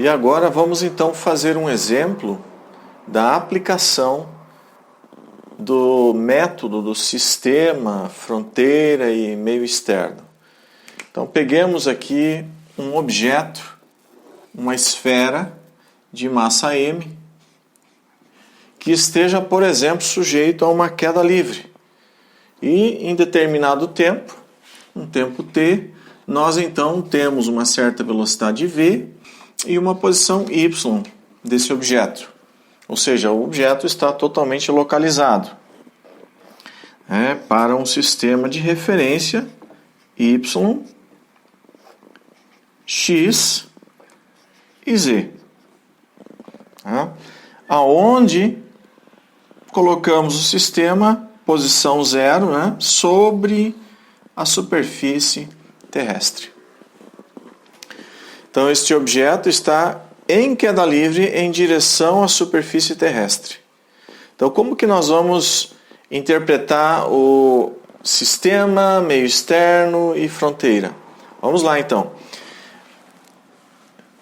E agora vamos então fazer um exemplo da aplicação do método do sistema, fronteira e meio externo. Então peguemos aqui um objeto, uma esfera de massa m, que esteja, por exemplo, sujeito a uma queda livre. E em determinado tempo, um tempo t, nós então temos uma certa velocidade v e uma posição y desse objeto. Ou seja, o objeto está totalmente localizado para um sistema de referência y, x e z. Aonde colocamos o sistema, posição 0, sobre a superfície terrestre. Então, este objeto está em queda livre em direção à superfície terrestre. Então, como que nós vamos interpretar o sistema, meio externo e fronteira? Vamos lá, então.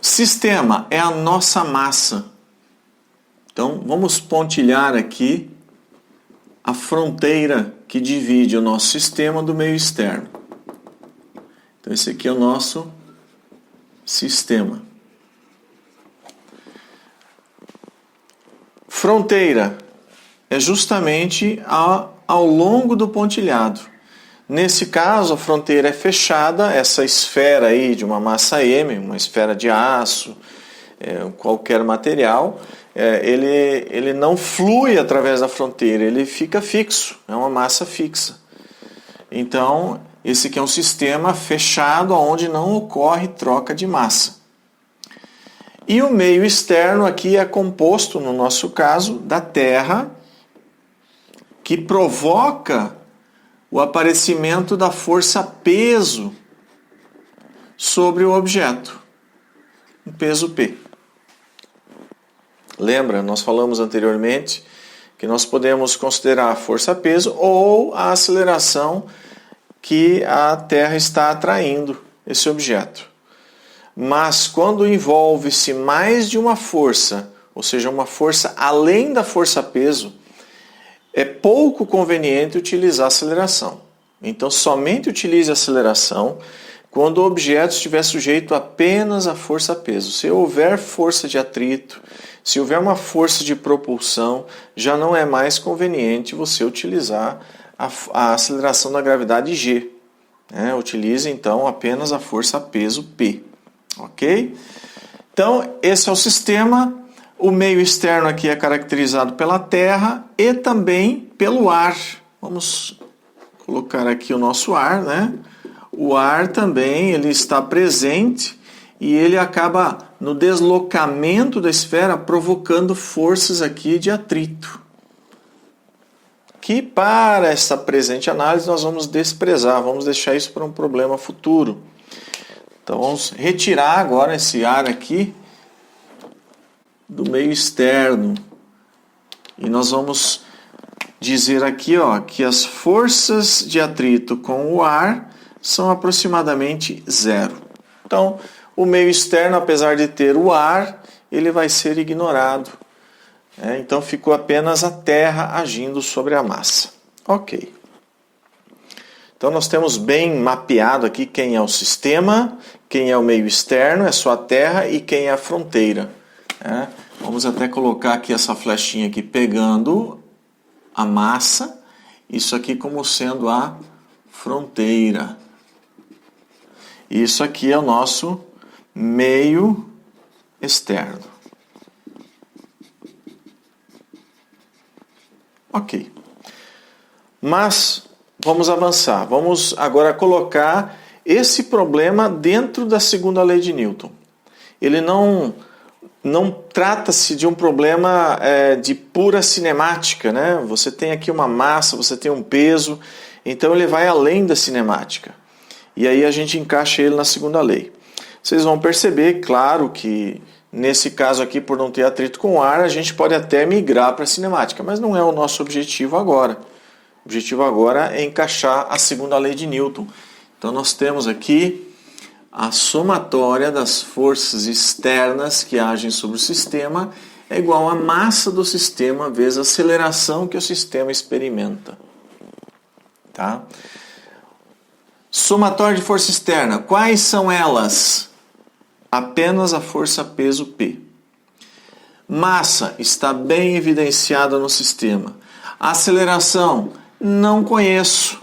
Sistema é a nossa massa. Então, vamos pontilhar aqui a fronteira que divide o nosso sistema do meio externo. Então, esse aqui é o nosso sistema. Fronteira é justamente ao longo do pontilhado. Nesse caso, a fronteira é fechada, essa esfera aí de uma massa M, uma esfera de aço, qualquer material, ele não flui através da fronteira, ele fica fixo, é uma massa fixa. Então, esse aqui é um sistema fechado onde não ocorre troca de massa. E o meio externo aqui é composto, no nosso caso, da Terra, que provoca o aparecimento da força peso sobre o objeto, um peso P. Lembra, nós falamos anteriormente que nós podemos considerar a força peso ou a aceleração que a Terra está atraindo esse objeto. Mas quando envolve-se mais de uma força, ou seja, uma força além da força peso, é pouco conveniente utilizar aceleração. Então, somente utilize aceleração quando o objeto estiver sujeito apenas à força peso. Se houver força de atrito, se houver uma força de propulsão, já não é mais conveniente você utilizar a aceleração da gravidade G. Utilize, então, apenas a força peso P. Ok? Então, esse é o sistema. O meio externo aqui é caracterizado pela Terra e também pelo ar. Vamos colocar aqui o nosso ar, O ar também ele está presente e ele acaba no deslocamento da esfera provocando forças aqui de atrito. Que para essa presente análise nós vamos desprezar, vamos deixar isso para um problema futuro. Então vamos retirar agora esse ar aqui do meio externo. E nós vamos dizer aqui que as forças de atrito com o ar são aproximadamente 0. Então, o meio externo, apesar de ter o ar, ele vai ser ignorado. Então, ficou apenas a Terra agindo sobre a massa. Ok. Então, nós temos bem mapeado aqui quem é o sistema, quem é o meio externo, é só a Terra, e quem é a fronteira. Vamos até colocar aqui essa flechinha aqui pegando a massa, isso aqui como sendo a fronteira. Isso aqui é o nosso meio externo. Ok. Mas vamos avançar. Vamos agora colocar esse problema dentro da segunda lei de Newton. Ele não trata-se de um problema de pura cinemática, Você tem aqui uma massa, você tem um peso, então ele vai além da cinemática. E aí a gente encaixa ele na segunda lei. Vocês vão perceber, claro, que nesse caso aqui, por não ter atrito com o ar, a gente pode até migrar para a cinemática, mas não é o nosso objetivo agora. O objetivo agora é encaixar a segunda lei de Newton. Então nós temos aqui a somatória das forças externas que agem sobre o sistema é igual à massa do sistema vezes a aceleração que o sistema experimenta. Tá? Somatória de força externa. Quais são elas? Apenas a força peso P. Massa está bem evidenciada no sistema. Aceleração, não conheço.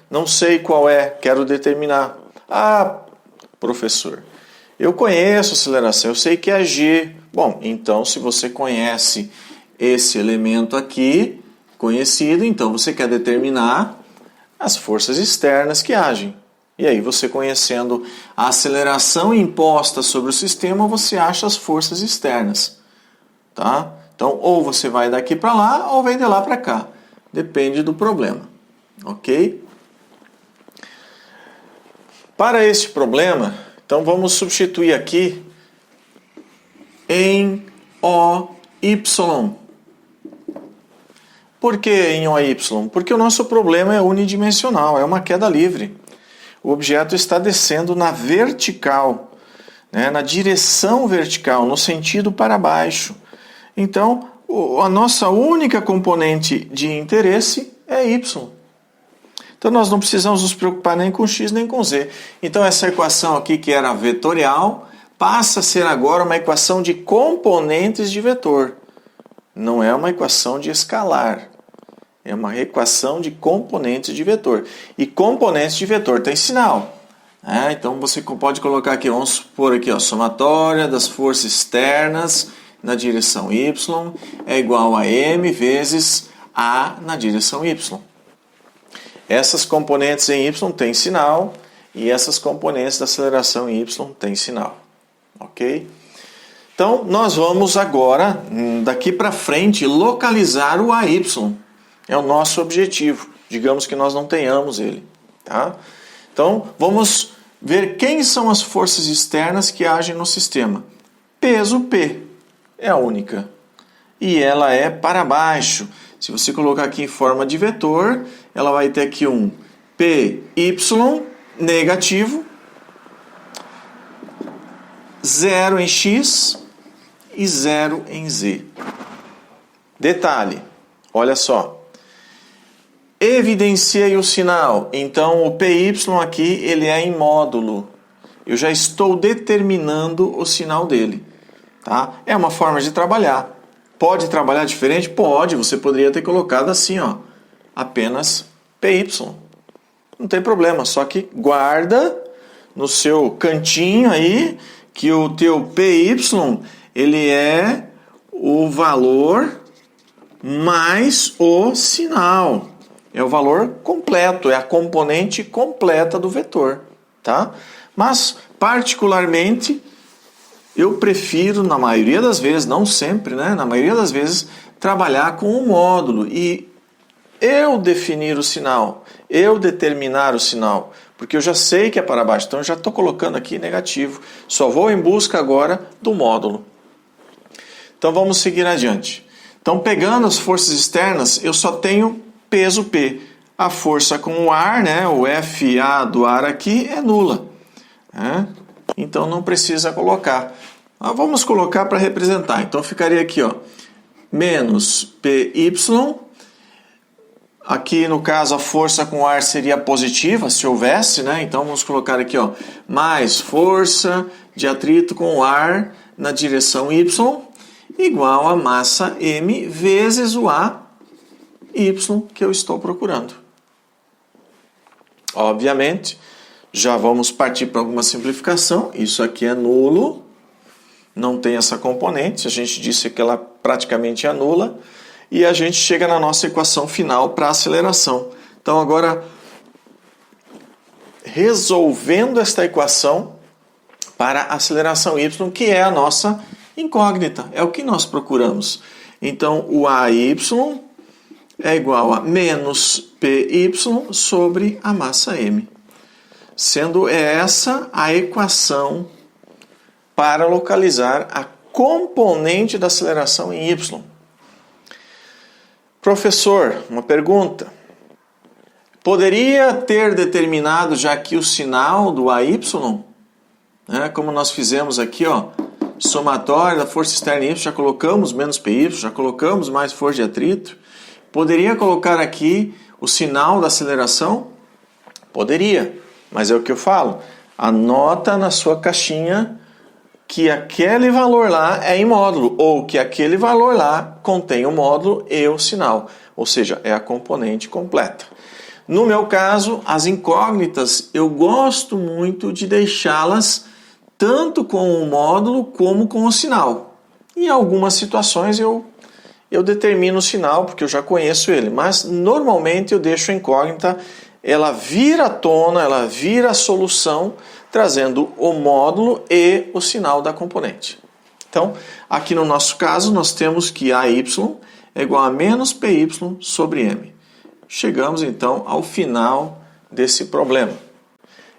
Não sei qual é, quero determinar. Ah, professor, eu conheço aceleração, eu sei que é G. Bom, então se você conhece esse elemento aqui, conhecido, então você quer determinar as forças externas que agem. E aí você conhecendo a aceleração imposta sobre o sistema, você acha as forças externas. Tá? Então, ou você vai daqui para lá, ou vem de lá para cá. Depende do problema. Ok? Para este problema, então vamos substituir aqui em OY. Por que em OY? Porque o nosso problema é unidimensional, é uma queda livre. O objeto está descendo na vertical, na direção vertical, no sentido para baixo. Então, a nossa única componente de interesse é Y. Então, nós não precisamos nos preocupar nem com X nem com Z. Então, essa equação aqui, que era vetorial, passa a ser agora uma equação de componentes de vetor. Não é uma equação de escalar. É uma equação de componentes de vetor. E componentes de vetor tem sinal. Então você pode colocar aqui, vamos supor aqui, somatória das forças externas na direção Y é igual a M vezes A na direção Y. Essas componentes em Y têm sinal e essas componentes da aceleração em Y têm sinal. Ok? Então nós vamos agora, daqui para frente, localizar o AY. É o nosso objetivo. Digamos que nós não tenhamos ele. Tá? Então, vamos ver quem são as forças externas que agem no sistema. Peso P é a única. E ela é para baixo. Se você colocar aqui em forma de vetor, ela vai ter aqui um PY negativo, 0 em X e 0 em Z. Detalhe, olha só. Evidenciei o sinal, então o PY aqui ele é em módulo. Eu já estou determinando o sinal dele. Tá? É uma forma de trabalhar. Pode trabalhar diferente? Pode, você poderia ter colocado assim, apenas PY. Não tem problema, só que guarda no seu cantinho aí que o teu PY ele é o valor mais o sinal. É o valor completo, é a componente completa do vetor, tá? Mas, particularmente, eu prefiro, na maioria das vezes, não sempre, na maioria das vezes, trabalhar com um módulo e eu definir o sinal, eu determinar o sinal, porque eu já sei que é para baixo, então eu já estou colocando aqui negativo, só vou em busca agora do módulo. Então, vamos seguir adiante. Então, pegando as forças externas, eu só tenho peso P. A força com o ar, o FA do ar aqui é nula. Então não precisa colocar. Vamos colocar para representar. Então ficaria aqui, menos PY. Aqui no caso a força com o ar seria positiva, se houvesse, Então vamos colocar aqui, mais força de atrito com o ar na direção Y igual a massa M vezes o A Y que eu estou procurando. Obviamente, já vamos partir para alguma simplificação. Isso aqui é nulo, não tem essa componente. A gente disse que ela praticamente é nula. E a gente chega na nossa equação final para a aceleração. Então, agora, resolvendo esta equação para a aceleração Y, que é a nossa incógnita, é o que nós procuramos. Então, o AY é igual a menos PY sobre a massa M. Sendo essa a equação para localizar a componente da aceleração em Y. Professor, uma pergunta. Poderia ter determinado já aqui o sinal do AY, né? Como nós fizemos aqui, ó, somatório da força externa Y, já colocamos menos PY, já colocamos mais força de atrito. Poderia colocar aqui o sinal da aceleração? Poderia, mas é o que eu falo. Anota na sua caixinha que aquele valor lá é em módulo, ou que aquele valor lá contém o módulo e o sinal, ou seja, é a componente completa. No meu caso, as incógnitas, eu gosto muito de deixá-las tanto com o módulo como com o sinal. Em algumas situações eu determino o sinal, porque eu já conheço ele, mas normalmente eu deixo a incógnita, ela vira à tona, ela vira a solução, trazendo o módulo e o sinal da componente. Então, aqui no nosso caso, nós temos que AY é igual a menos PY sobre M. Chegamos, então, ao final desse problema.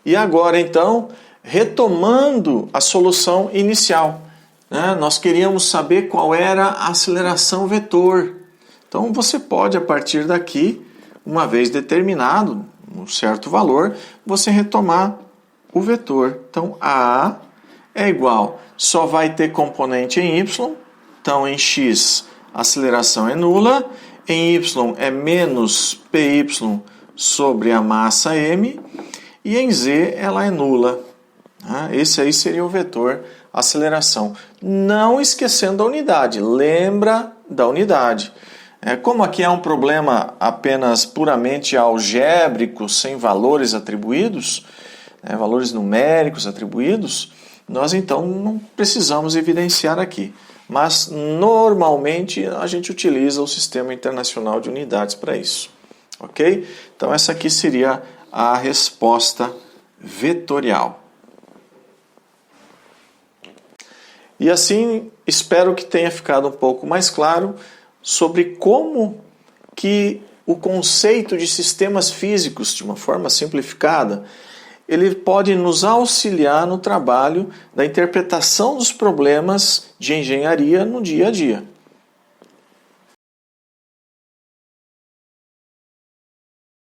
E agora, então, retomando a solução inicial, né? Nós queríamos saber qual era a aceleração vetor. Então, você pode, a partir daqui, uma vez determinado um certo valor, você retomar o vetor. Então, A é igual, só vai ter componente em Y, então em X a aceleração é nula, em Y é menos PY sobre a massa M, e em Z ela é nula. Esse aí seria o vetor aceleração. Não esquecendo a unidade, lembra da unidade. Como aqui é um problema apenas puramente algébrico, sem valores atribuídos, valores numéricos atribuídos, nós então não precisamos evidenciar aqui. Mas normalmente a gente utiliza o Sistema Internacional de Unidades para isso. Ok? Então essa aqui seria a resposta vetorial. E assim, espero que tenha ficado um pouco mais claro sobre como que o conceito de sistemas físicos, de uma forma simplificada, ele pode nos auxiliar no trabalho da interpretação dos problemas de engenharia no dia a dia.